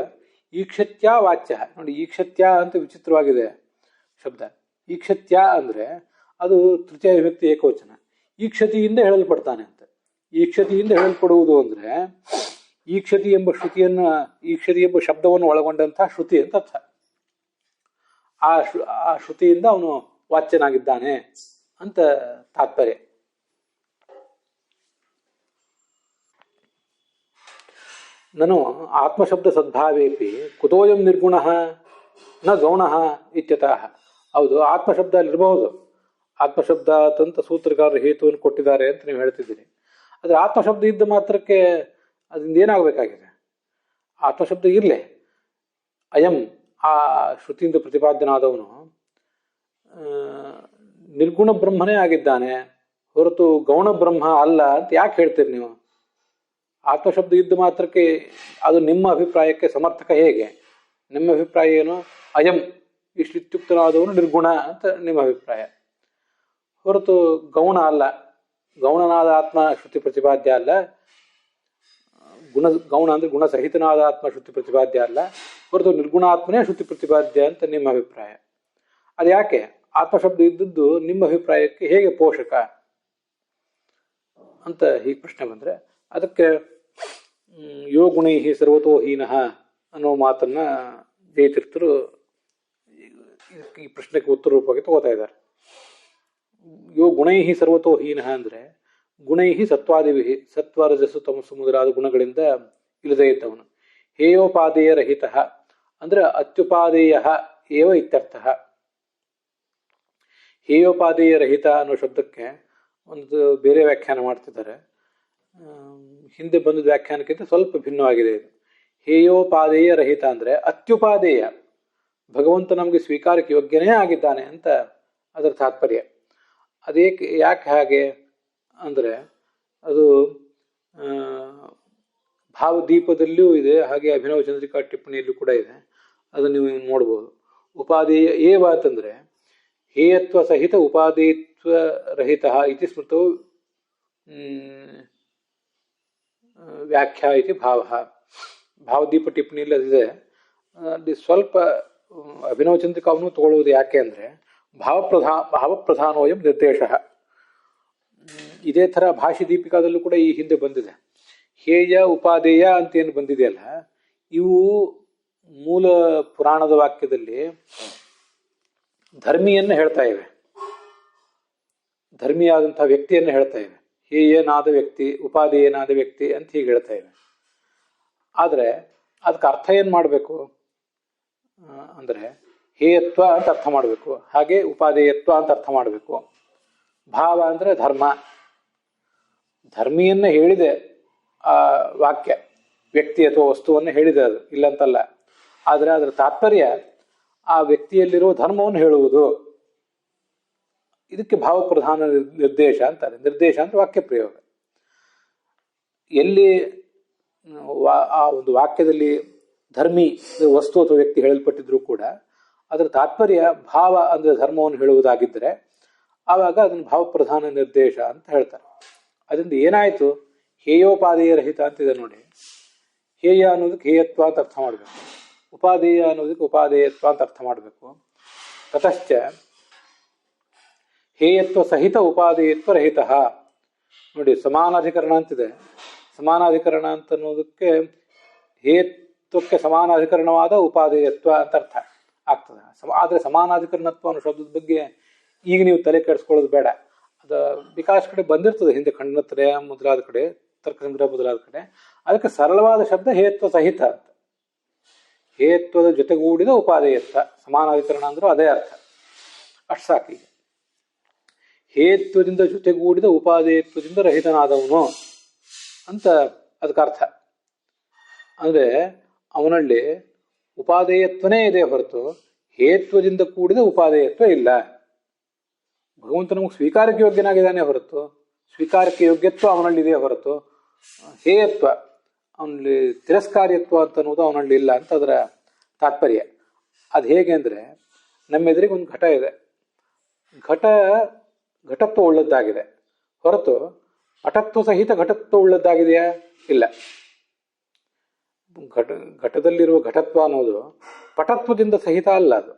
ಈಕ್ಷತ್ಯ ವಾಚ್ಯ. ನೋಡಿ, ಈಕ್ಷತ್ಯ ಅಂತ ವಿಚಿತ್ರವಾಗಿದೆ ಶಬ್ದ. ಈಕ್ಷತ್ಯ ಅಂದ್ರೆ ಅದು ತೃತೀಯ ವಿಭಕ್ತಿ ಏಕವಚನ. ಈಕ್ಷತಿಯಿಂದ ಹೇಳಲ್ಪಡ್ತಾನೆ ಅಂತ. ಈಕ್ಷತಿಯಿಂದ ಹೇಳಲ್ಪಡುವುದು ಅಂದ್ರೆ ಈಕ್ಷತಿ ಎಂಬ ಶ್ರುತಿಯನ್ನ, ಈಕ್ಷತಿ ಎಂಬ ಶಬ್ದವನ್ನು ಒಳಗೊಂಡಂತಹ ಶ್ರುತಿ ಅಂತ ಅರ್ಥ. ಆ ಶ್ರುತಿಯಿಂದ ಅವನು ವಾಚ್ಯನಾಗಿದ್ದಾನೆ ಅಂತ ತಾತ್ಪರ್ಯ. ನನು ಆತ್ಮಶಬ್ದ ಸದ್ಭಾವೇಪಿ ಕುತೋಯಂ ನಿರ್ಗುಣ ನ ಗೌಣ ಇತ್ಯತಃ. ಹೌದು, ಆತ್ಮಶಬ್ದ ಅಲ್ಲಿರಬಹುದು. ಆತ್ಮಶಬ್ದ ತಂತ ಸೂತ್ರಗಾರರು ಹೇತುವನ್ನು ಕೊಟ್ಟಿದ್ದಾರೆ ಅಂತ ನೀವು ಹೇಳ್ತಿದ್ದೀರಿ. ಆದರೆ ಆತ್ಮಶಬ್ದ ಇದ್ದ ಮಾತ್ರಕ್ಕೆ ಅದರಿಂದ ಏನಾಗಬೇಕಾಗಿದೆ? ಆತ್ಮಶಬ್ದ ಇರಲಿ. ಅಯಂ ಆ ಶ್ರುತಿಯಿಂದ ಪ್ರತಿಪಾದ್ಯನಾದವನು ನಿರ್ಗುಣ ಬ್ರಹ್ಮನೇ ಆಗಿದ್ದಾನೆ, ಹೊರತು ಗೌಣ ಬ್ರಹ್ಮ ಅಲ್ಲ ಅಂತ ಯಾಕೆ ಹೇಳ್ತೀರಿ ನೀವು? ಆತ್ಮಶಬ್ದ ಇದ್ದ ಮಾತ್ರಕ್ಕೆ ಅದು ನಿಮ್ಮ ಅಭಿಪ್ರಾಯಕ್ಕೆ ಸಮರ್ಥಕ ಹೇಗೆ? ನಿಮ್ಮ ಅಭಿಪ್ರಾಯ ಏನು? ಅಯಂ ಇಷ್ಟಿತ್ಯುಕ್ತನಾದವನು ನಿರ್ಗುಣ ಅಂತ ನಿಮ್ಮ ಅಭಿಪ್ರಾಯ, ಹೊರತು ಗೌಣ ಅಲ್ಲ. ಗೌಣನಾದ ಆತ್ಮ ಶ್ರುತಿ ಪ್ರತಿಪಾದ್ಯ ಅಲ್ಲ. ಗೌಣ ಅಂದ್ರೆ ಗುಣಸಹಿತನಾದ ಆತ್ಮ ಶ್ರುತಿ ಪ್ರತಿಪಾದ್ಯ ಅಲ್ಲ, ಹೊರತು ನಿರ್ಗುಣಾತ್ಮನೇ ಶ್ರುತಿ ಪ್ರತಿಪಾದ್ಯ ಅಂತ ನಿಮ್ಮ ಅಭಿಪ್ರಾಯ. ಅದು ಯಾಕೆ? ಆತ್ಮಶಬ್ದ ಇದ್ದದ್ದು ನಿಮ್ಮ ಅಭಿಪ್ರಾಯಕ್ಕೆ ಹೇಗೆ ಪೋಷಕ ಅಂತ ಹೀಗೆ ಪ್ರಶ್ನೆ ಬಂದರೆ, ಅದಕ್ಕೆ ಯೋ ಗುಣೈ ಸರ್ವತೋ ಹೀನಃ ಅನ್ನೋ ಮಾತನ್ನ ಜಯತೀರ್ಥರು ಈ ಪ್ರಶ್ನೆಗೆ ಉತ್ತರ ರೂಪವಾಗಿ ತಗೋತಾ ಇದ್ದಾರೆ. ಯೋ ಗುಣೈ ಸರ್ವತೋ ಹೀನಃ ಅಂದರೆ ಗುಣೈ ಸತ್ವಾದಿವಿ, ಸತ್ವ ರಜಸ್ಸು ತಮಸ್ಸು ಮೊದಲಾದ ಗುಣಗಳಿಂದ ಇಲ್ಲದೇ ಇದ್ದವನು. ಹೇಯೋಪಾದೇಯ ರಹಿತ ಅಂದ್ರೆ ಅತ್ಯುಪಾದೇಯ ಏವ ಇತ್ಯರ್ಥ. ಹೇಯೋಪಾದೇಯ ರಹಿತ ಅನ್ನೋ ಶಬ್ದಕ್ಕೆ ಒಂದು ಬೇರೆ ವ್ಯಾಖ್ಯಾನ ಮಾಡ್ತಿದ್ದಾರೆ. ಹಿಂದೆ ಬಂದ ವ್ಯಾಖ್ಯಾನಕ್ಕಿಂತ ಸ್ವಲ್ಪ ಭಿನ್ನವಾಗಿದೆ ಇದು. ಹೇಯೋಪಾದೇಯ ರಹಿತ ಅಂದ್ರೆ ಅತ್ಯುಪಾದೇಯ, ಭಗವಂತ ನಮಗೆ ಸ್ವೀಕಾರಕ್ಕೆ ಯೋಗ್ಯನೇ ಆಗಿದ್ದಾನೆ ಅಂತ ಅದರ ತಾತ್ಪರ್ಯ. ಯಾಕೆ ಹಾಗೆ ಅಂದರೆ ಅದು ಭಾವದೀಪದಲ್ಲಿಯೂ ಇದೆ, ಹಾಗೆ ಅಭಿನವ ಚಂದ್ರಿಕಾ ಟಿಪ್ಪಣಿಯಲ್ಲೂ ಕೂಡ ಇದೆ. ಅದನ್ನು ನೀವು ನೋಡ್ಬೋದು. ಉಪಾದೇಯ ಏವ ಅಂತಂದ್ರೆ ಹೇಯತ್ವ ಸಹಿತ ಉಪಾದೇಯತ್ವ ರಹಿತ ಇತಿ ಸ್ಮೃತೋ ವ್ಯಾಖ್ಯಾ ಇತಿ ಭಾವ. ಭಾವದೀಪ ಟಿಪ್ಪಣಿಯಲ್ಲಿ ಅದಿದೆ. ಅಲ್ಲಿ ಸ್ವಲ್ಪ ಅಭಿನವ ಚಂದ್ರಿಕಾವನ್ನು ತಗೊಳ್ಳುವುದು ಯಾಕೆ ಅಂದರೆ ಭಾವಪ್ರಧಾನೋಯಂ ನಿರ್ದೇಶ. ಇದೇ ಥರ ಭಾಷೆ ದೀಪಿಕಾದಲ್ಲೂ ಕೂಡ ಈ ಹಿಂದೆ ಬಂದಿದೆ. ಹೇಯ ಉಪಾದೇಯ ಅಂತ ಏನು ಬಂದಿದೆಯಲ್ಲ, ಇವು ಮೂಲ ಪುರಾಣದ ವಾಕ್ಯದಲ್ಲಿ ಧರ್ಮಿಯನ್ನು ಹೇಳ್ತಾ ಇವೆ, ಧರ್ಮಿಯಾದಂತಹ ವ್ಯಕ್ತಿಯನ್ನು ಹೇಳ್ತಾ ಇವೆ. ಹೇಯನಾದ ವ್ಯಕ್ತಿ, ಉಪಾದೇಯನಾದ ವ್ಯಕ್ತಿ ಅಂತ ಹೀಗೆ ಹೇಳ್ತಾ ಇವೆ. ಆದರೆ ಅದಕ್ಕೆ ಅರ್ಥ ಏನು ಮಾಡಬೇಕು ಅಂದರೆ ಹೇಯತ್ವ ಅಂತ ಅರ್ಥ ಮಾಡಬೇಕು, ಹಾಗೆ ಉಪಾದೇಯತ್ವ ಅಂತ ಅರ್ಥ ಮಾಡಬೇಕು. ಭಾವ ಅಂದರೆ ಧರ್ಮ, ಧರ್ಮಿಯನ್ನ ಹೇಳಿದೆ ಆ ವಾಕ್ಯ, ವ್ಯಕ್ತಿ ಅಥವಾ ವಸ್ತುವನ್ನು ಹೇಳಿದೆ, ಅದು ಇಲ್ಲಂತಲ್ಲ. ಆದರೆ ಅದರ ತಾತ್ಪರ್ಯ ಆ ವ್ಯಕ್ತಿಯಲ್ಲಿರುವ ಧರ್ಮವನ್ನು ಹೇಳುವುದು. ಇದಕ್ಕೆ ಭಾವಪ್ರಧಾನ ನಿರ್ದೇಶ ಅಂತಾರೆ. ನಿರ್ದೇಶ ಅಂದ್ರೆ ವಾಕ್ಯ ಪ್ರಯೋಗ. ಎಲ್ಲಿ ಆ ಒಂದು ವಾಕ್ಯದಲ್ಲಿ ಧರ್ಮಿ ವಸ್ತು ಅಥವಾ ವ್ಯಕ್ತಿ ಹೇಳಲ್ಪಟ್ಟಿದ್ರು ಕೂಡ ಅದರ ತಾತ್ಪರ್ಯ ಭಾವ ಅಂದರೆ ಧರ್ಮವನ್ನು ಹೇಳುವುದಾಗಿದ್ದರೆ ಆವಾಗ ಅದನ್ನು ಭಾವಪ್ರಧಾನ ನಿರ್ದೇಶ ಅಂತ ಹೇಳ್ತಾರೆ. ಅದರಿಂದ ಏನಾಯಿತು? ಹೇಯೋಪಾದೇಯ ರಹಿತ ಅಂತಿದೆ ನೋಡಿ. ಹೇಯ ಅನ್ನೋದಕ್ಕೆ ಹೇಯತ್ವ ಅಂತ ಅರ್ಥ ಮಾಡಬೇಕು, ಉಪಾದೇಯ ಅನ್ನೋದಕ್ಕೆ ಉಪಾದೇಯತ್ವ ಅಂತ ಅರ್ಥ ಮಾಡಬೇಕು. ತತಶ್ಚ ಹೇಯತ್ವ ಸಹಿತ ಉಪಾದೇಯತ್ವ ರಹಿತ. ನೋಡಿ, ಸಮಾನಾಧಿಕರಣ ಅಂತಿದೆ. ಸಮಾನಾಧಿಕರಣ ಅಂತ ಅನ್ನೋದಕ್ಕೆ ಹೇಯತ್ವಕ್ಕೆ ಸಮಾನಾಧಿಕರಣವಾದ ಉಪಾದೇಯತ್ವ ಅಂತ ಅರ್ಥ ಆಗ್ತದೆ. ಆದರೆ ಸಮಾನಾಧಿಕರಣತ್ವ ಅನ್ನೋ ಶಬ್ದದ ಬಗ್ಗೆ ಈಗ ನೀವು ತಲೆ ಕೆಡಿಸ್ಕೊಳ್ಳೋದು ಬೇಡ. ಅದು ವಿಕಾಸ ಕಡೆ ಬಂದಿರ್ತದೆ, ಹಿಂದೆ ಖಂಡತ್ರಯ ಮೊದಲಾದ ಕಡೆ, ತರ್ಕಸಂಗ್ರಹ ಮೊದಲಾದ ಕಡೆ. ಅದಕ್ಕೆ ಸರಳವಾದ ಶಬ್ದ ಹೇಯತ್ವ ಸಹಿತ ಅಂತ. ಹೇಯತ್ವದ ಜೊತೆಗೂಡಿದ ಉಪಾದೇಯತ್ವ, ಸಮಾನಾಧಿಕರಣ ಅಂದ್ರೂ ಅದೇ ಅರ್ಥ. ಅಷ್ಟು ಸಾಕು. ಈಗ ಹೇಯತ್ವದಿಂದ ಜೊತೆಗೂಡಿದ ಉಪಾದೇಯತ್ವದಿಂದ ರಹಿತನಾದವನು ಅಂತ ಅದಕ್ಕೆ ಅರ್ಥ. ಅಂದರೆ ಅವನಲ್ಲಿ ಉಪಾದೇಯತ್ವನೇ ಇದೆ ಹೊರತು ಹೇಯತ್ವದಿಂದ ಕೂಡಿದ ಉಪಾದೇಯತ್ವ ಇಲ್ಲ. ಭಗವಂತ ನಮಗೆ ಸ್ವೀಕಾರಕ್ಕೆ ಯೋಗ್ಯನಾಗಿದ್ದಾನೆ ಹೊರತು ಸ್ವೀಕಾರಕ್ಕೆ ಯೋಗ್ಯತ್ವ ಅವನಲ್ಲಿ ಇದೆ ಹೊರತು ಹೇಯತ್ವ, ಅವನಲ್ಲಿ ತಿರಸ್ಕಾರ್ಯತ್ವ ಅಂತ ಅನ್ನೋದು ಅವನಲ್ಲಿ ಇಲ್ಲ ಅಂತ ಅದರ ತಾತ್ಪರ್ಯ. ಅದು ಹೇಗೆ ಅಂದರೆ, ನಮ್ಮ ಎದುರಿಗೆ ಒಂದು ಘಟ ಇದೆ. ಘಟತ್ವ ಉಳ್ಳದ್ದಾಗಿದೆ ಹೊರತು ಪಟತ್ವ ಸಹಿತ ಘಟತ್ವ ಉಳ್ಳದ್ದಾಗಿದೆಯಾ? ಇಲ್ಲ. ಘಟದಲ್ಲಿರುವ ಘಟತ್ವ ಅನ್ನೋದು ಪಟತ್ವದಿಂದ ಸಹಿತ ಅಲ್ಲ. ಅದು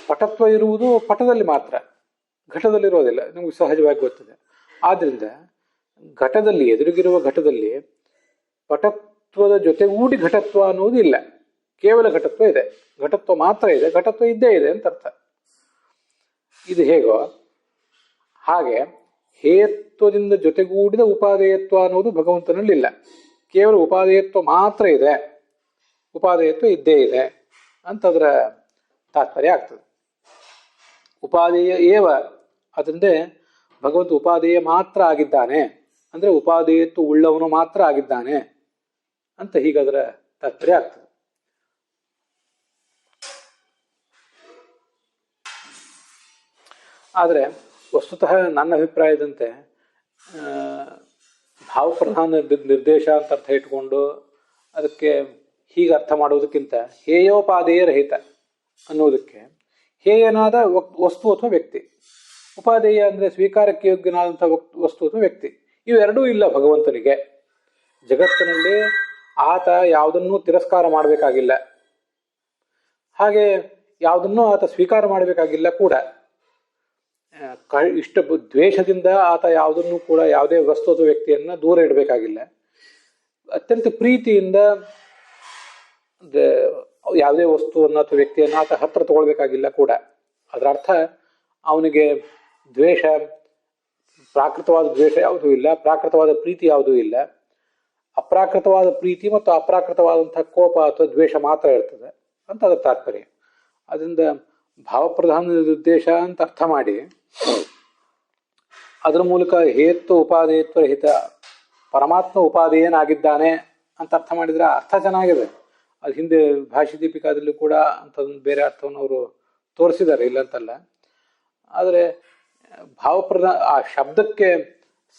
ಪಟತ್ವ ಇರುವುದು ಪಟದಲ್ಲಿ ಮಾತ್ರ, ಘಟದಲ್ಲಿರೋದಿಲ್ಲ. ನಮಗೆ ಸಹಜವಾಗಿ ಗೊತ್ತಿದೆ. ಆದ್ದರಿಂದ ಘಟದಲ್ಲಿ, ಎದುರಿಗಿರುವ ಘಟದಲ್ಲಿ ಪಟತ್ವದ ಜೊತೆಗೂಡಿ ಘಟತ್ವ ಅನ್ನೋದು ಇಲ್ಲ. ಕೇವಲ ಘಟತ್ವ ಇದೆ, ಘಟತ್ವ ಮಾತ್ರ ಇದೆ, ಘಟತ್ವ ಇದ್ದೇ ಇದೆ ಅಂತ ಅರ್ಥ. ಇದು ಹೇಗೋ ಹಾಗೆ ಹೇಯತ್ವದಿಂದ ಜೊತೆಗೂಡಿದ ಉಪಾದೇಯತ್ವ ಅನ್ನೋದು ಭಗವಂತನಲ್ಲಿಲ್ಲ. ಕೇವಲ ಉಪಾದೇಯತ್ವ ಮಾತ್ರ ಇದೆ, ಉಪಾದೇಯತ್ವ ಇದ್ದೇ ಇದೆ ಅಂತದರ ತಾತ್ಪರ್ಯ ಆಗ್ತದೆ. ಉಪಾದೇಯ ಏವ, ಅದರಿಂದ ಭಗವಂತ ಉಪಾದೇಯ ಮಾತ್ರ ಆಗಿದ್ದಾನೆ, ಅಂದರೆ ಉಪಾದೇಯತ್ವ ಉಳ್ಳವನು ಮಾತ್ರ ಆಗಿದ್ದಾನೆ ಅಂತ ಹೀಗದರ ತಾತ್ಪರ್ಯ ಆಗ್ತದೆ. ಆದರೆ ವಸ್ತುತಃ ನನ್ನ ಅಭಿಪ್ರಾಯದಂತೆ ಭಾವಪ್ರಧಾನ ನಿರ್ದೇಶ ಅಂತ ಅರ್ಥ ಇಟ್ಕೊಂಡು ಅದಕ್ಕೆ ಹೀಗೆ ಅರ್ಥ ಮಾಡೋದಕ್ಕಿಂತ ಹೇಯೋಪಾದೇಯ ರಹಿತ ಅನ್ನೋದಕ್ಕೆ ಹೇಯನಾದ ವಸ್ತು ಅಥವಾ ವ್ಯಕ್ತಿ, ಉಪಾದೇಯ ಅಂದರೆ ಸ್ವೀಕಾರಕ್ಕೆ ಯೋಗ್ಯನಾದಂಥ ವಸ್ತು ಅಥವಾ ವ್ಯಕ್ತಿ, ಇವೆರಡೂ ಇಲ್ಲ ಭಗವಂತನಿಗೆ. ಜಗತ್ತಿನಲ್ಲಿ ಆತ ಯಾವುದನ್ನೂ ತಿರಸ್ಕಾರ ಮಾಡಬೇಕಾಗಿಲ್ಲ, ಹಾಗೆ ಯಾವುದನ್ನೂ ಆತ ಸ್ವೀಕಾರ ಮಾಡಬೇಕಾಗಿಲ್ಲ ಕೂಡ. ಇಷ್ಟ ದ್ವೇಷದಿಂದ ಆತ ಯಾವುದನ್ನು ಕೂಡ ಯಾವುದೇ ವಸ್ತು ಅಥವಾ ವ್ಯಕ್ತಿಯನ್ನು ದೂರ ಇಡಬೇಕಾಗಿಲ್ಲ. ಅತ್ಯಂತ ಪ್ರೀತಿಯಿಂದ ಯಾವುದೇ ವಸ್ತುವನ್ನು ಅಥವಾ ವ್ಯಕ್ತಿಯನ್ನು ಆತ ಹತ್ರ ತಗೊಳ್ಬೇಕಾಗಿಲ್ಲ ಕೂಡ. ಅದರ ಅರ್ಥ ಅವನಿಗೆ ದ್ವೇಷ, ಪ್ರಾಕೃತವಾದ ದ್ವೇಷ ಯಾವುದೂ ಇಲ್ಲ, ಪ್ರಾಕೃತವಾದ ಪ್ರೀತಿ ಯಾವುದೂ ಇಲ್ಲ. ಅಪ್ರಾಕೃತವಾದ ಪ್ರೀತಿ ಮತ್ತು ಅಪ್ರಾಕೃತವಾದಂತಹ ಕೋಪ ಅಥವಾ ದ್ವೇಷ ಮಾತ್ರ ಇರ್ತದೆ ಅಂತ ಅದರ ತಾತ್ಪರ್ಯ. ಅದರಿಂದ ಭಾವಪ್ರಧಾನ ನಿರ್ದೇಶ ಅಂತ ಅರ್ಥ ಮಾಡಿ ಅದರ ಮೂಲಕ ಹೇತು ಉಪಾದೇಯತ್ವ ರಹಿತ ಪರಮಾತ್ಮ ಉಪಾದೇಯನಾಗಿದ್ದಾನೆ ಅಂತ ಅರ್ಥ ಮಾಡಿದರೆ ಅರ್ಥ ಚೆನ್ನಾಗಿದೆ. ಅದು ಹಿಂದೆ ಭಾಷೆ ದೀಪಿಕಾದಲ್ಲೂ ಕೂಡ ಅಂಥದ್ದೊಂದು ಬೇರೆ ಅರ್ಥವನ್ನು ಅವರು ತೋರಿಸಿದ್ದಾರೆ, ಇಲ್ಲಂತಲ್ಲ. ಆದರೆ ಆ ಶಬ್ದಕ್ಕೆ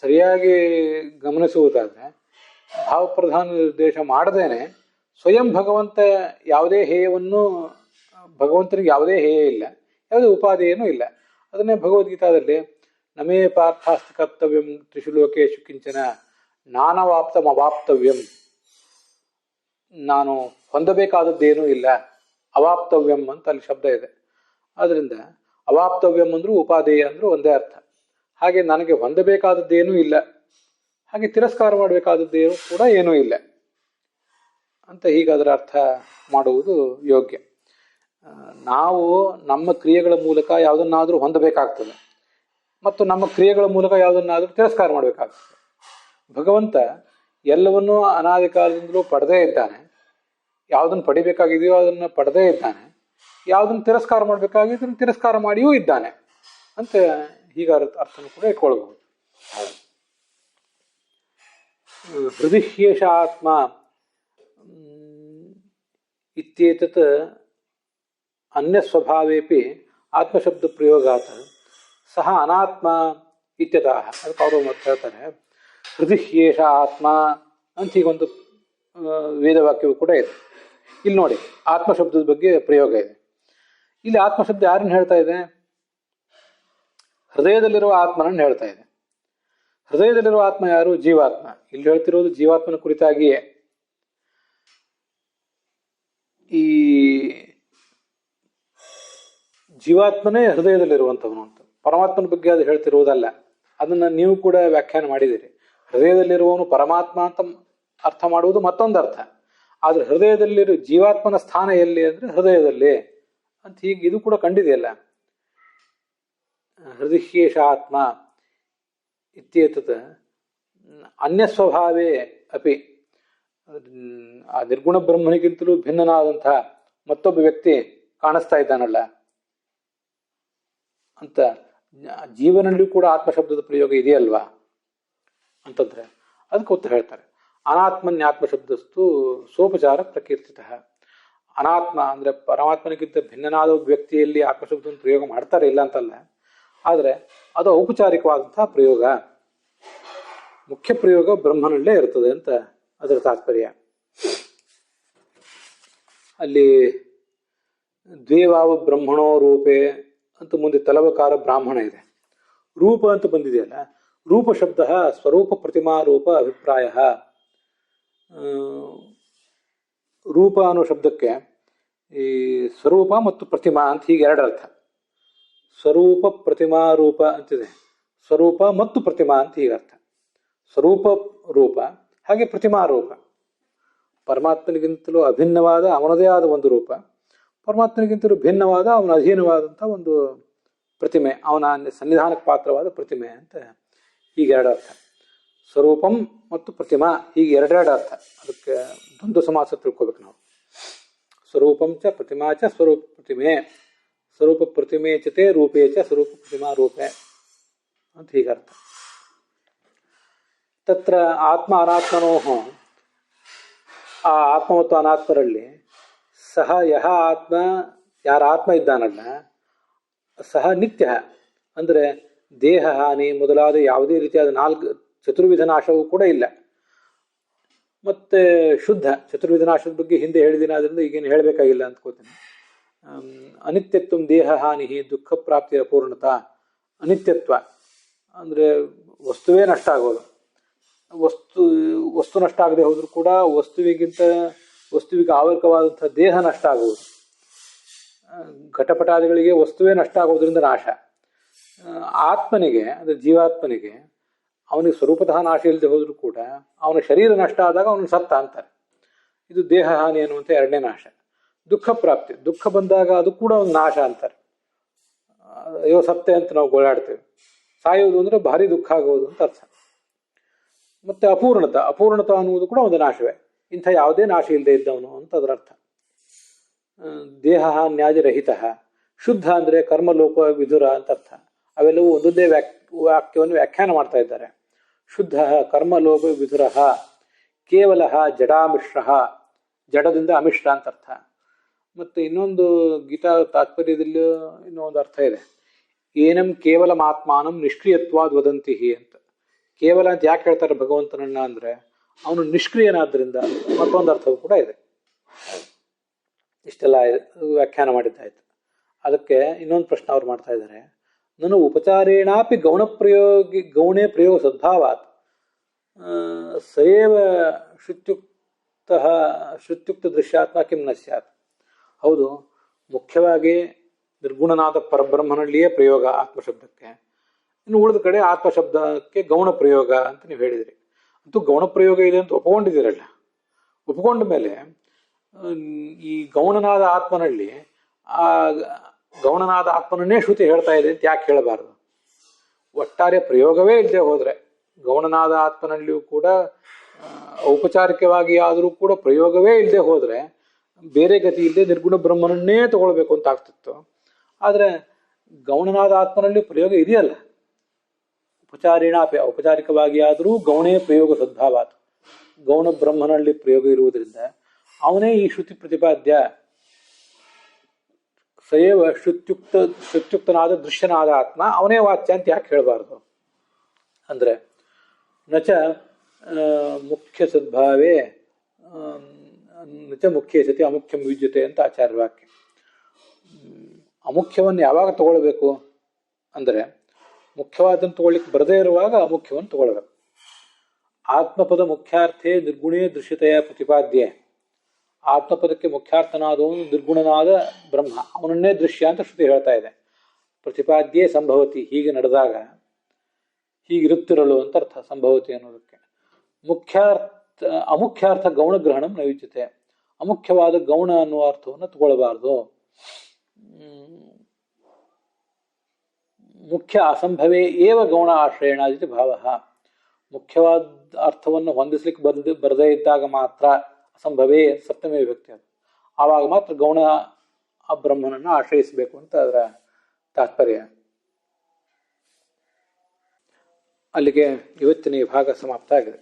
ಸರಿಯಾಗಿ ಗಮನಿಸುವುದಾದರೆ ಭಾವಪ್ರಧಾನ ನಿರ್ದೇಶ ಮಾಡದೇನೆ ಸ್ವಯಂ ಭಗವಂತ ಯಾವುದೇ ಹೇಯವನ್ನು, ಭಗವಂತನಿಗೆ ಯಾವುದೇ ಹೇಯ ಇಲ್ಲ, ಯಾವುದೇ ಉಪಾದೇಯನೂ ಇಲ್ಲ. ಅದನ್ನೇ ಭಗವದ್ಗೀತಾದಲ್ಲಿ ನಮೇ ಪಾರ್ಥಾಸ್ತಿ ಕರ್ತವ್ಯಂ ತ್ರಿಷು ಲೋಕೇಶು ಕಿಂಚನ ನಾನವಾಪ್ತಮವಾಪ್ತವ್ಯಂ, ನಾನು ಹೊಂದಬೇಕಾದದ್ದೇನೂ ಇಲ್ಲ, ಅವಾಪ್ತವ್ಯಂ ಅಂತ ಅಲ್ಲಿ ಶಬ್ದ ಇದೆ. ಆದ್ದರಿಂದ ಅವಾಪ್ತವ್ಯಂ ಅಂದರೂ ಉಪಾದೇಯ ಅಂದರೂ ಒಂದೇ ಅರ್ಥ. ಹಾಗೆ ನನಗೆ ಹೊಂದಬೇಕಾದದ್ದೇನೂ ಇಲ್ಲ, ಹಾಗೆ ತಿರಸ್ಕಾರ ಮಾಡಬೇಕಾದದ್ದೇನೂ ಕೂಡ ಏನೂ ಇಲ್ಲ ಅಂತ ಹೀಗೆ ಅದರ ಅರ್ಥ ಮಾಡುವುದು ಯೋಗ್ಯ. ನಾವು ನಮ್ಮ ಕ್ರಿಯೆಗಳ ಮೂಲಕ ಯಾವುದನ್ನಾದರೂ ಹೊಂದಬೇಕಾಗ್ತದೆ ಮತ್ತು ನಮ್ಮ ಕ್ರಿಯೆಗಳ ಮೂಲಕ ಯಾವುದನ್ನಾದರೂ ತಿರಸ್ಕಾರ ಮಾಡಬೇಕಾಗ್ತದೆ. ಭಗವಂತ ಎಲ್ಲವನ್ನೂ ಅನಾದಿ ಕಾಲದಿಂದಲೂ ಪಡೆದೇ ಇದ್ದಾನೆ, ಯಾವುದನ್ನು ಪಡಿಬೇಕಾಗಿದೆಯೋ ಅದನ್ನು ಪಡೆದೇ ಇದ್ದಾನೆ, ಯಾವುದನ್ನು ತಿರಸ್ಕಾರ ಮಾಡಬೇಕಾಗಿದ್ದನ್ನು ತಿರಸ್ಕಾರ ಮಾಡಿಯೂ ಇದ್ದಾನೆ ಅಂತ ಹೀಗೆ ಅರ್ಥನೂ ಕೂಡ ಇಟ್ಕೊಳ್ಬಹುದು. ಹೃದಯೇಷ ಆತ್ಮ ಇತ್ಯೇತತ್ ಅನ್ಯಸ್ವಭಾವೇಪಿ ಆತ್ಮಶಬ್ದ ಪ್ರಯೋಗಾತ್ ಸಹ ಅನಾತ್ಮ ಇತ್ಯತಃ. ಅದಕ್ಕೆ ಅವರು ಮತ್ತೆ ಹೇಳ್ತಾರೆ, ಹೃದಯೇಷ ಆತ್ಮ ಅಂತ ಹೀಗೊಂದು ವೇದವಾಕ್ಯವು ಕೂಡ ಇದೆ. ಇಲ್ಲಿ ನೋಡಿ, ಆತ್ಮಶಬ್ದದ ಬಗ್ಗೆ ಪ್ರಯೋಗ ಇದೆ. ಇಲ್ಲಿ ಆತ್ಮಶಬ್ದ ಯಾರನ್ನು ಹೇಳ್ತಾ ಇದೆ? ಹೃದಯದಲ್ಲಿರುವ ಆತ್ಮನನ್ನು ಹೇಳ್ತಾ ಇದೆ. ಹೃದಯದಲ್ಲಿರುವ ಆತ್ಮ ಯಾರು? ಜೀವಾತ್ಮ. ಇಲ್ಲಿ ಹೇಳ್ತಿರೋದು ಜೀವಾತ್ಮನ ಕುರಿತಾಗಿಯೇ. ಈ ಜೀವಾತ್ಮನೇ ಹೃದಯದಲ್ಲಿರುವಂಥವನು ಅಂತ, ಪರಮಾತ್ಮನ ಬಗ್ಗೆ ಅದು ಹೇಳ್ತಿರುವುದಲ್ಲ. ಅದನ್ನು ನೀವು ಕೂಡ ವ್ಯಾಖ್ಯಾನ ಮಾಡಿದ್ದೀರಿ. ಹೃದಯದಲ್ಲಿರುವವನು ಪರಮಾತ್ಮ ಅಂತ ಅರ್ಥ ಮಾಡುವುದು ಮತ್ತೊಂದು ಅರ್ಥ. ಆದರೆ ಹೃದಯದಲ್ಲಿರೋ ಜೀವಾತ್ಮನ ಸ್ಥಾನ ಎಲ್ಲಿ ಅಂದರೆ ಹೃದಯದಲ್ಲಿ ಅಂತ ಹೀಗೆ ಇದು ಕೂಡ ಕಂಡಿದೆಯಲ್ಲ. ಹೃದಯೇಷ ಆತ್ಮ ಇತ್ಯೇತತ್ ಅನ್ಯಸ್ವಭಾವೇ ಅಪಿ, ಆ ನಿರ್ಗುಣ ಬ್ರಹ್ಮನಿಗಿಂತಲೂ ಭಿನ್ನನಾದಂತಹ ಮತ್ತೊಬ್ಬ ವ್ಯಕ್ತಿ ಕಾಣಿಸ್ತಾ ಇದ್ದಾನಲ್ಲ ಅಂತ. ಜೀವನಲ್ಲಿಯೂ ಕೂಡ ಆತ್ಮಶಬ್ದದ ಪ್ರಯೋಗ ಇದೆಯಲ್ವಾ ಅಂತಂದ್ರೆ ಅದಕ್ಕೆ ಉತ್ತರ ಹೇಳ್ತಾರೆ. ಅನಾತ್ಮನ್ಯಾತ್ಮಶಬ್ದಸ್ತು ಸೋಪಚಾರ ಪ್ರಕೀರ್ತಿತ. ಅನಾತ್ಮ ಅಂದರೆ ಪರಮಾತ್ಮನಿಗಿಂತ ಭಿನ್ನನಾದ ಒಬ್ಬ ವ್ಯಕ್ತಿಯಲ್ಲಿ ಆತ್ಮಶಬ್ದವನ್ನು ಪ್ರಯೋಗ ಮಾಡ್ತಾರೆ, ಇಲ್ಲ ಅಂತಲ್ಲ. ಆದರೆ ಅದು ಔಪಚಾರಿಕವಾದಂತಹ ಪ್ರಯೋಗ, ಮುಖ್ಯ ಪ್ರಯೋಗ ಬ್ರಹ್ಮನಲ್ಲೇ ಇರ್ತದೆ ಅಂತ ಅದರ ತಾತ್ಪರ್ಯ. ಅಲ್ಲಿ ದ್ವೇವಾವ ಬ್ರಹ್ಮಣೋ ರೂಪೇ ಅಂತ ಮುಂದೆ ತಲವಕಾರ ಬ್ರಾಹ್ಮಣ ಇದೆ. ರೂಪ ಅಂತ ಬಂದಿದೆಯಲ್ಲ, ರೂಪ ಶಬ್ದ ಸ್ವರೂಪ ಪ್ರತಿಮಾ ರೂಪ ಅಭಿಪ್ರಾಯ. ರೂಪ ಅನ್ನೋ ಶಬ್ದಕ್ಕೆ ಈ ಸ್ವರೂಪ ಮತ್ತು ಪ್ರತಿಮಾ ಅಂತ ಹೀಗೆ ಎರಡು ಅರ್ಥ. ಸ್ವರೂಪ ಪ್ರತಿಮಾ ರೂಪ ಅಂತಿದೆ, ಸ್ವರೂಪ ಮತ್ತು ಪ್ರತಿಮಾ ಅಂತ ಹೀಗೆ ಅರ್ಥ. ಸ್ವರೂಪ ರೂಪ, ಹಾಗೆ ಪ್ರತಿಮಾ ರೂಪ. ಪರಮಾತ್ಮನಿಗಿಂತಲೂ ಅಭಿನ್ನವಾದ ಅವನದೇ ಆದ ಒಂದು ರೂಪ, ಪರಮಾತ್ಮನಿಗಿಂತಲೂ ಭಿನ್ನವಾದ ಅವನ ಅಧೀನವಾದಂಥ ಒಂದು ಪ್ರತಿಮೆ, ಅವನ ಸನ್ನಿಧಾನಕ್ಕೆ ಪಾತ್ರವಾದ ಪ್ರತಿಮೆ ಅಂತ ಹೀಗೆ ಎರಡು ಅರ್ಥ. ಸ್ವರೂಪಂ ಮತ್ತು ಪ್ರತಿಮಾ ಹೀಗೆ ಎರಡೆರಡು ಅರ್ಥ. ಅದಕ್ಕೆ ದ್ವಂದ್ವ ಸಮಾಸ ತಿಳ್ಕೊಬೇಕು ನಾವು. ಸ್ವರೂಪಂ ಚ ಪ್ರತಿಮಾ ಚ ಸ್ವರೂಪ ಪ್ರತಿಮೆ, ಸ್ವರೂಪ ಪ್ರತಿಮೆ ಚತೆ ರೂಪೇ ಚ ಸ್ವರೂಪ ಪ್ರತಿಮಾ ರೂಪೆ ಅಂತ ಹೀಗರ್ಥ. ತತ್ರ ಆತ್ಮ ಅನಾತ್ಮನೋ, ಆ ಆತ್ಮ ಮತ್ತು ಅನಾತ್ಮರಲ್ಲಿ ಸಹ ಯಹ ಆತ್ಮ, ಯಾರ ಆತ್ಮ ಇದ್ದಾನಲ್ಲ ಸಹ ನಿತ್ಯ, ಅಂದರೆ ದೇಹ ಹಾನಿ ಮೊದಲಾದ ಯಾವುದೇ ರೀತಿಯಾದ ಚತುರ್ವಿಧ ನಾಶವೂ ಕೂಡ ಇಲ್ಲ. ಮತ್ತೆ ಶುದ್ಧ, ಚತುರ್ವಿಧ ನಾಶದ ಬಗ್ಗೆ ಹಿಂದೆ ಹೇಳಿದಿನ, ಅದರಿಂದ ಈಗೇನು ಹೇಳಬೇಕಾಗಿಲ್ಲ ಅಂದ್ಕೋತೀನಿ. ಅನಿತ್ಯತ್ವ ದೇಹ ಹಾನಿ ದುಃಖ ಪ್ರಾಪ್ತಿಯ ಅಪೂರ್ಣತಾ. ಅನಿತ್ಯತ್ವ ಅಂದರೆ ವಸ್ತುವೇ ನಷ್ಟ ಆಗೋದು. ವಸ್ತು ನಷ್ಟ ಆಗದೆ ಹೋದರೂ ಕೂಡ ವಸ್ತುವಿಗೆ ಆವರ್ಕವಾದಂಥ ದೇಹ ನಷ್ಟ ಆಗುವುದು. ಘಟಪಟಾದಿಗಳಿಗೆ ವಸ್ತುವೇ ನಷ್ಟ ಆಗೋದ್ರಿಂದ ನಾಶ. ಆತ್ಮನಿಗೆ ಅಂದರೆ ಜೀವಾತ್ಮನಿಗೆ ಅವನಿಗೆ ಸ್ವರೂಪತಃ ನಾಶ ಇಲ್ಲದೆ ಹೋದರೂ ಕೂಡ ಅವನ ಶರೀರ ನಷ್ಟ ಆದಾಗ ಅವನು ಸತ್ತ ಅಂತಾರೆ. ಇದು ದೇಹ ಹಾನಿ ಅನ್ನುವಂಥ ಎರಡನೇ ನಾಶ. ದುಃಖ ಪ್ರಾಪ್ತಿ, ದುಃಖ ಬಂದಾಗ ಅದು ಕೂಡ ಒಂದು ನಾಶ ಅಂತಾರೆ. ಅಯ್ಯೋ ಸತ್ತೆ ಅಂತ ನಾವು ಗೋಳಾಡ್ತೇವೆ. ಸಾಯುವುದು ಅಂದರೆ ಭಾರಿ ದುಃಖ ಆಗುವುದು ಅಂತ ಅರ್ಥ. ಮತ್ತೆ ಅಪೂರ್ಣತ ಅನ್ನುವುದು ಕೂಡ ಒಂದು ನಾಶವೇ. ಇಂಥ ಯಾವುದೇ ನಾಶ ಇಲ್ಲದೆ ಇದ್ದವನು ಅಂತ ಅದರ ಅರ್ಥ. ದೇಹ ನ್ಯಾಜರಹಿತ. ಶುದ್ಧ ಅಂದರೆ ಕರ್ಮಲೋಪ ವಿಧುರ ಅಂತ ಅರ್ಥ. ಅವೆಲ್ಲವೂ ಒಂದೊಂದೇ ವಾಕ್ಯವನ್ನು ವ್ಯಾಖ್ಯಾನ ಮಾಡ್ತಾ ಇದ್ದಾರೆ. ಶುದ್ಧ ಕರ್ಮಲೋಪ ವಿಧುರ, ಕೇವಲ ಜಡಾಮಿಶ್ರ, ಜಡದಿಂದ ಅಮಿಶ್ರ ಅಂತ ಅರ್ಥ. ಮತ್ತು ಇನ್ನೊಂದು ಗೀತಾ ತಾತ್ಪರ್ಯದಲ್ಲಿ ಇನ್ನೊಂದು ಅರ್ಥ ಇದೆ. ಏನಂ ಕೇವಲ ಆತ್ಮಾನಂ ನಿಷ್ಕ್ರಿಯತ್ವಾದ್ ವದಂತಿ ಅಂತ. ಕೇವಲ ಅಂತ ಯಾಕೆ ಹೇಳ್ತಾರೆ ಭಗವಂತನನ್ನ ಅಂದರೆ ಅವನು ನಿಷ್ಕ್ರಿಯನಾದ್ರಿಂದ. ಮತ್ತೊಂದು ಅರ್ಥವೂ ಕೂಡ ಇದೆ. ಇಷ್ಟೆಲ್ಲ ವ್ಯಾಖ್ಯಾನ ಮಾಡಿದ್ದಾಯ್ತು. ಅದಕ್ಕೆ ಇನ್ನೊಂದು ಪ್ರಶ್ನೆ ಅವ್ರು ಮಾಡ್ತಾ ಇದ್ದಾರೆ. ನಾನು ಉಪಚಾರೇಣಾಪಿ ಗೌಣೇ ಪ್ರಯೋಗ ಸದ್ಭಾವಾತ್ ಸಯೇವ ಶ್ರುತ್ಯುಕ್ತ ದೃಶ್ಯಾತ್ಮ ಕಿಂ ನ ಸ್ಯಾತ್. ಹೌದು, ಮುಖ್ಯವಾಗಿ ನಿರ್ಗುಣನಾದ ಪರಬ್ರಹ್ಮನಲ್ಲಿಯೇ ಪ್ರಯೋಗ ಆತ್ಮಶಬ್ದಕ್ಕೆ. ಇನ್ನು ಉಳಿದ ಕಡೆ ಆತ್ಮಶಬ್ದಕ್ಕೆ ಗೌಣ ಪ್ರಯೋಗ ಅಂತ ನೀವು ಹೇಳಿದಿರಿ. ಅಂತೂ ಗೌಣ ಪ್ರಯೋಗ ಇದೆ ಅಂತ ಒಪ್ಕೊಂಡಿದ್ದೀರಲ್ಲ. ಒಪ್ಕೊಂಡ ಮೇಲೆ ಈ ಗೌಣನಾದ ಆತ್ಮನಲ್ಲಿ ಆ ಗೌಣನಾದ ಆತ್ಮನನ್ನೇ ಶ್ರುತಿ ಹೇಳ್ತಾ ಇದೆ ಅಂತ ಯಾಕೆ ಹೇಳಬಾರದು? ಒಟ್ಟಾರೆ ಪ್ರಯೋಗವೇ ಇಲ್ಲದೆ ಹೋದರೆ, ಗೌಣನಾದ ಆತ್ಮನಲ್ಲಿಯೂ ಕೂಡ ಔಪಚಾರಿಕವಾಗಿ ಆದರೂ ಕೂಡ ಪ್ರಯೋಗವೇ ಇಲ್ಲದೆ ಹೋದರೆ ಬೇರೆ ಗತಿ ಇಲ್ಲದೆ ನಿರ್ಗುಣ ಬ್ರಹ್ಮನನ್ನೇ ತಗೊಳ್ಬೇಕು ಅಂತ ಆಗ್ತಿತ್ತು. ಆದರೆ ಗೌಣನಾದ ಆತ್ಮನಲ್ಲಿ ಪ್ರಯೋಗ ಇದೆಯಲ್ಲ. ಔಪಚಾರಿಕವಾಗಿ ಆದರೂ ಗೌಣೇ ಪ್ರಯೋಗ ಸದ್ಭಾವಾತ್, ಗೌಣ ಬ್ರಹ್ಮನಲ್ಲಿ ಪ್ರಯೋಗ ಇರುವುದರಿಂದ ಅವನೇ ಈ ಶ್ರುತಿ ಪ್ರತಿಪಾದ್ಯ. ಸಯೇವ ಶ್ರುತ್ಯುಕ್ತನಾದ ದೃಶ್ಯನಾದ ಆತ್ಮ ಅವನೇ ವಾಚ್ಯ ಅಂತ ಯಾಕೆ ಹೇಳಬಾರ್ದು ಅಂದರೆ, ನಚ ಮುಖ್ಯ ಸದ್ಭಾವೇ ನಚ ಮುಖ್ಯ ಸತಿ ಅಮುಖ್ಯಂ ವಿದ್ಯತೆ ಅಂತ ಆಚಾರ್ಯ ವಾಕ್ಯ. ಅಮುಖ್ಯವನ್ನು ಯಾವಾಗ ತಗೊಳ್ಬೇಕು ಅಂದರೆ, ಮುಖ್ಯವಾದನ್ನು ತಗೊಳ್ಳಿಕ್ಕೆ ಬರದೇ ಇರುವಾಗ ಅಮುಖ್ಯವನ್ನು ತಗೊಳ್ಬೇಕು. ಆತ್ಮಪದ ಮುಖ್ಯಾರ್ಥೇ ನಿರ್ಗುಣೇ ದೃಶ್ಯತೆಯ ಪ್ರತಿಪಾದ್ಯೆ. ಆತ್ಮಪದಕ್ಕೆ ಮುಖ್ಯಾರ್ಥನಾದವನು ನಿರ್ಗುಣನಾದ ಬ್ರಹ್ಮ, ಅವನನ್ನೇ ದೃಶ್ಯ ಅಂತ ಶ್ರುತಿ ಹೇಳ್ತಾ ಇದೆ. ಪ್ರತಿಪಾದ್ಯೆ ಸಂಭವತಿ, ಹೀಗೆ ನಡೆದಾಗ ಹೀಗಿರುತ್ತಿರಲು ಅಂತ ಅರ್ಥ ಸಂಭವತಿ ಅನ್ನೋದಕ್ಕೆ. ಅಮುಖ್ಯಾರ್ಥ ಗೌಣಗ್ರಹಣ ನೈವಿದ್ಯತೆ. ಅಮುಖ್ಯವಾದ ಗೌಣ ಅನ್ನುವ ಅರ್ಥವನ್ನು ತಗೊಳ್ಬಾರ್ದು. ಮುಖ್ಯ ಅಸಂಭವೇ ಏವ ಗೌಣ ಆಶ್ರಯಣಾದಿತಿ ಭಾವ. ಮುಖ್ಯವಾದ ಅರ್ಥವನ್ನು ಹೊಂದಿಸ್ಲಿಕ್ಕೆ ಬರದೇ ಇದ್ದಾಗ ಮಾತ್ರ ಅಸಂಭವೇ ಸಪ್ತಮೇ ವಿಭಕ್ತಿ, ಅದು ಆವಾಗ ಮಾತ್ರ ಗೌಣ ಆ ಬ್ರಹ್ಮನನ್ನು ಆಶ್ರಯಿಸಬೇಕು ಅಂತ ಅದರ ತಾತ್ಪರ್ಯ. ಅಲ್ಲಿಗೆ ಇವತ್ತಿನ ಈ ಭಾಗ ಸಮಾಪ್ತ ಆಗಿದೆ.